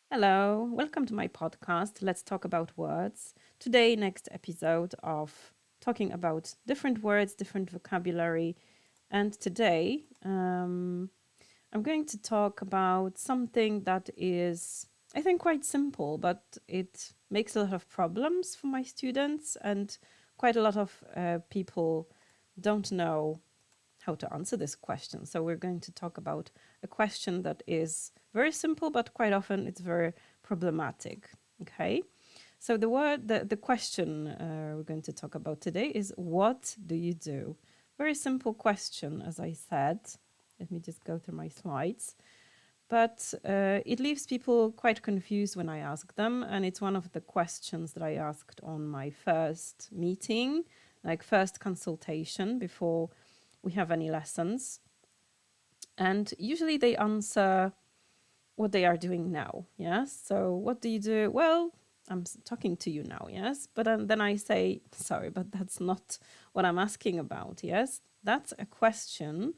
Hello, welcome to my podcast. Let's talk about words. Today, next episode of talking about different words, different vocabulary. And today, I'm going to talk about something that is, I think, quite simple, but it makes a lot of problems for my students, and quite a lot of people don't know how to answer this question. So we're going to talk about a question that is very simple, but quite often it's very problematic. Okay. So the question we're going to talk about today is, what do you do? Very simple question, as I said. Let me just go through my slides. But it leaves people quite confused when I ask them. And it's one of the questions that I asked on my first meeting, like first consultation before we have any lessons. And usually they answer what they are doing now. Yes. So what do you do? Well, I'm talking to you now. Yes. But then I say, sorry, but that's not what I'm asking about. Yes. That's a question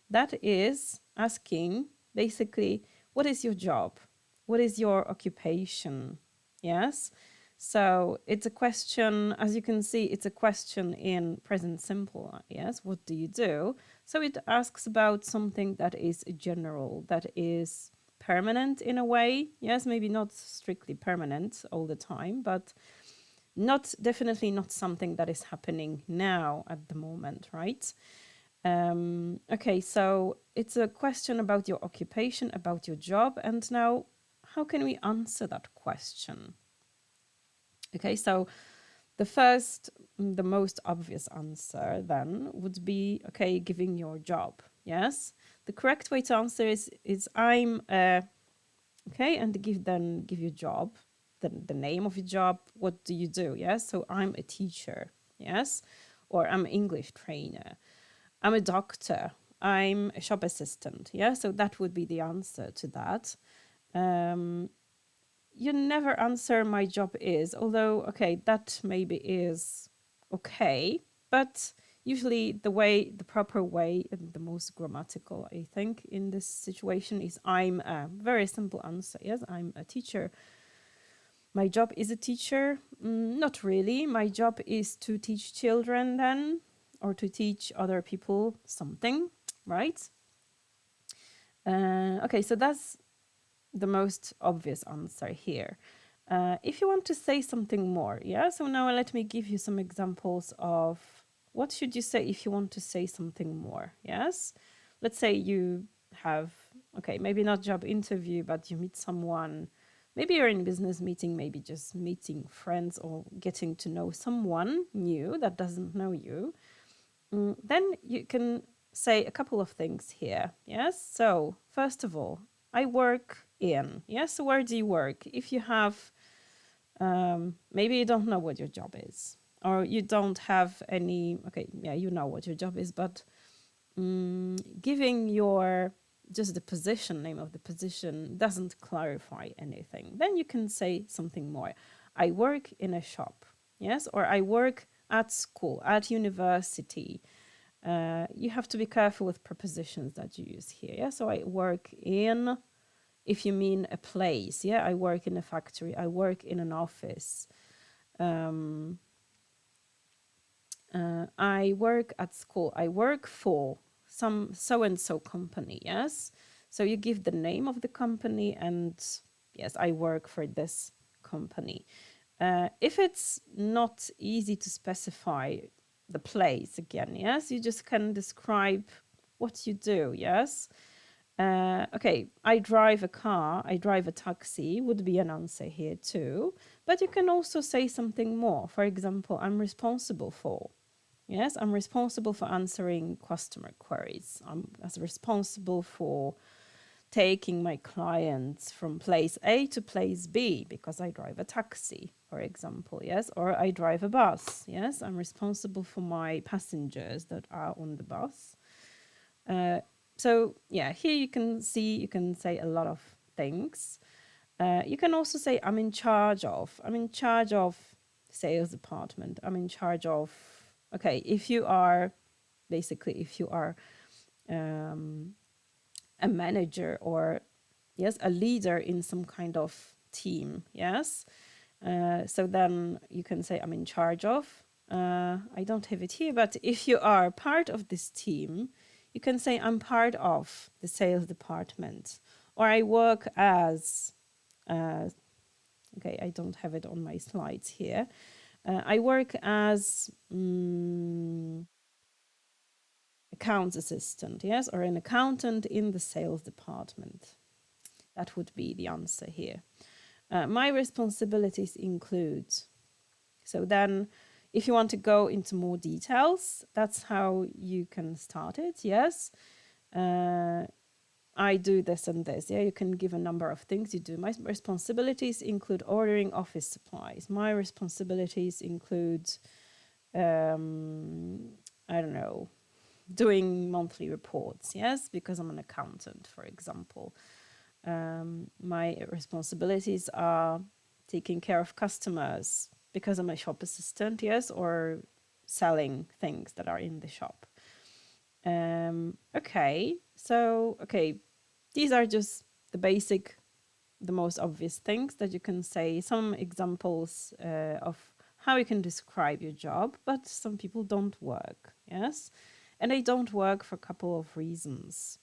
that is asking basically, what is your job? What is your occupation? Yes. So it's a question, as you can see, it's a question in present simple. Yes. What do you do? So it asks about something that is general, that is permanent in a way. Yes. Maybe not strictly permanent all the time, but definitely not something that is happening now at the moment, right? Okay, so it's a question about your occupation, about your job. And now, how can we answer that question? Okay, so the most obvious answer then would be, okay, giving your job. Yes, the correct way to answer is I'm okay, and give your job, the name of your job. What do you do? Yes, so I'm a teacher. Yes, or I'm an English trainer. I'm a doctor. I'm a shop assistant. Yeah, so that would be the answer to that. Um, you never answer my job is, although, okay, that maybe is okay, but usually the proper way, and the most grammatical, I think, in this situation is I'm a very simple answer. Yes, I'm a teacher. My job is a teacher. Not really. My job is to teach children then, or to teach other people something, right? Okay, so that's the most obvious answer here. If you want to say something more, yeah, so now let me give you some examples of what should you say if you want to say something more. Yes, let's say you have, okay, maybe not job interview, but you meet someone. Maybe you're in a business meeting, maybe just meeting friends or getting to know someone new that doesn't know you. Then you can say a couple of things here. Yes. So, first of all, I work in. Yes. So where do you work? If you have, maybe you don't know what your job is, or you don't have any, okay, yeah, you know what your job is, but giving your just the position, name of the position, doesn't clarify anything. Then you can say something more. I work in a shop. Yes. Or I work at school, at university. You have to be careful with prepositions that you use here. Yeah, so I work in, if you mean a place. Yeah, I work in a factory. I work in an office. Um, I work at school. I work for some so and so company. Yes, so you give the name of the company, and yes, I work for this company. If it's not easy to specify the place again, yes, you just can describe what you do, yes. Okay, I drive a car, I drive a taxi would be an answer here too. But you can also say something more. For example, I'm responsible for. Yes, I'm responsible for answering customer queries. I'm as responsible for taking my clients from place A to place B because I drive a taxi, for example, yes, or I drive a bus, yes, I'm responsible for my passengers that are on the bus. So, yeah, here you can see, you can say a lot of things. You can also say, I'm in charge of sales department. I'm in charge of, okay, if you are, basically, if you are a manager or yes, a leader in some kind of team, yes. So then you can say I'm in charge of. I don't have it here, but if you are part of this team, you can say I'm part of the sales department, or I work as. Okay, I don't have it on my slides here. I work as accounts assistant, yes, or an accountant in the sales department. That would be the answer here. My responsibilities include. So then, if you want to go into more details, that's how you can start it, yes. I do this and this. Yeah, you can give a number of things you do. My responsibilities include ordering office supplies. My responsibilities include, I don't know, doing monthly reports. Yes, because I'm an accountant, for example. My responsibilities are taking care of customers because I'm a shop assistant. Yes, or selling things that are in the shop. Okay, these are just the basic, the most obvious things that you can say. Some examples of how you can describe your job, but some people don't work, yes? And they don't work for a couple of reasons.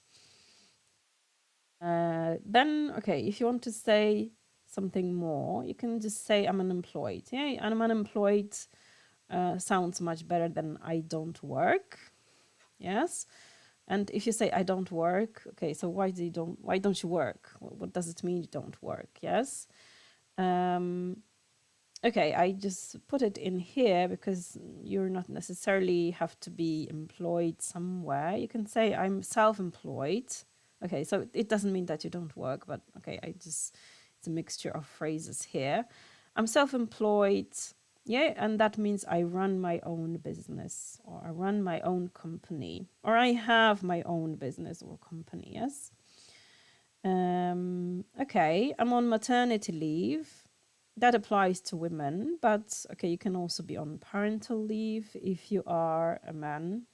If you want to say something more, you can just say I'm unemployed. Yeah, I'm unemployed sounds much better than I don't work. Yes. And if you say I don't work, okay, so why don't you work? What does it mean you don't work? Yes. Okay, I just put it in here because you're not necessarily have to be employed somewhere. You can say I'm self-employed. Okay, so it doesn't mean that you don't work, but okay, it's a mixture of phrases here. I'm self-employed. Yeah, and that means I run my own business, or I run my own company, or I have my own business or company, yes. Okay, I'm on maternity leave. That applies to women, but okay, you can also be on parental leave if you are a man.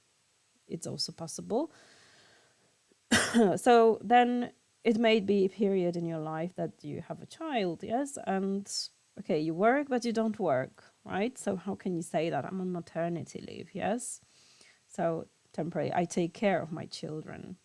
It's also possible. So then it may be a period in your life that you have a child, yes, and okay, you work, but you don't work, right? So how can you say that? I'm on maternity leave, yes? So temporary, I take care of my children.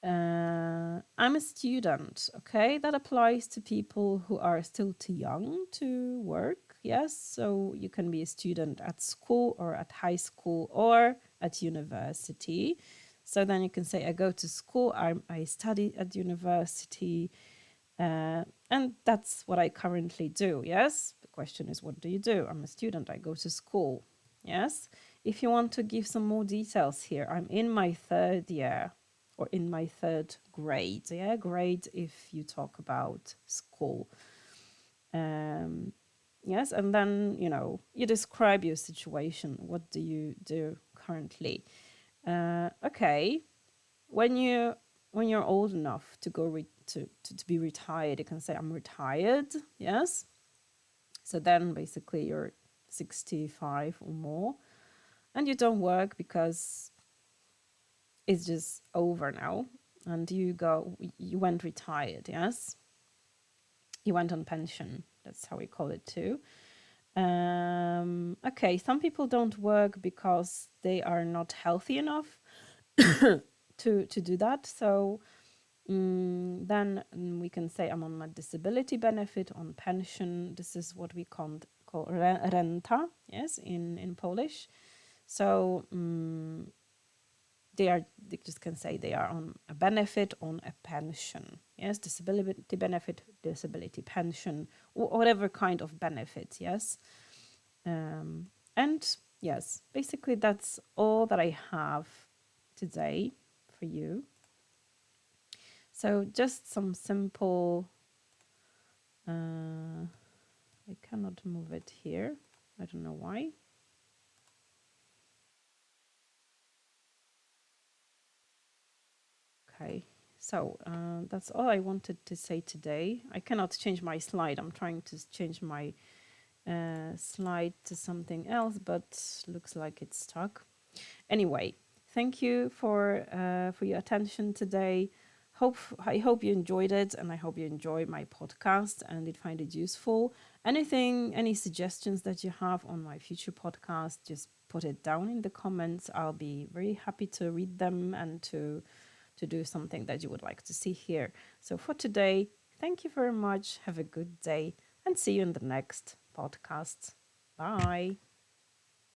I'm a student, okay? That applies to people who are still too young to work, yes? So you can be a student at school or at high school or at university. So then you can say, I go to school, I study at university, and that's what I currently do, yes? The question is, what do you do? I'm a student, I go to school, yes? If you want to give some more details here, I'm in my third year or in my third grade, yeah? Grade if you talk about school. Yes, and then, you describe your situation. What do you do currently? Okay, when you're old enough to go to be retired, you can say I'm retired. Yes. So then basically you're 65 or more, and you don't work because it's just over now, and you went retired. Yes, you went on pension. That's how we call it too. Okay, some people don't work because they are not healthy enough to do that. So then we can say I'm on my disability benefit, on pension. This is what we call renta, yes, in Polish. So they just can say they are on a benefit, on a pension, yes, disability benefit, disability pension, or whatever kind of benefit, yes. And yes, basically that's all that I have today for you. So just some simple, I cannot move it here. I don't know why. Okay, so that's all I wanted to say today. I cannot change my slide. I'm trying to change my slide to something else, but looks like it's stuck. Anyway, thank you for your attention today. I hope you enjoyed it, and I hope you enjoy my podcast and did find it useful. Any suggestions that you have on my future podcast, just put it down in the comments. I'll be very happy to read them and to do something that you would like to see here. So for today, thank you very much. Have a good day and see you in the next podcast. Bye.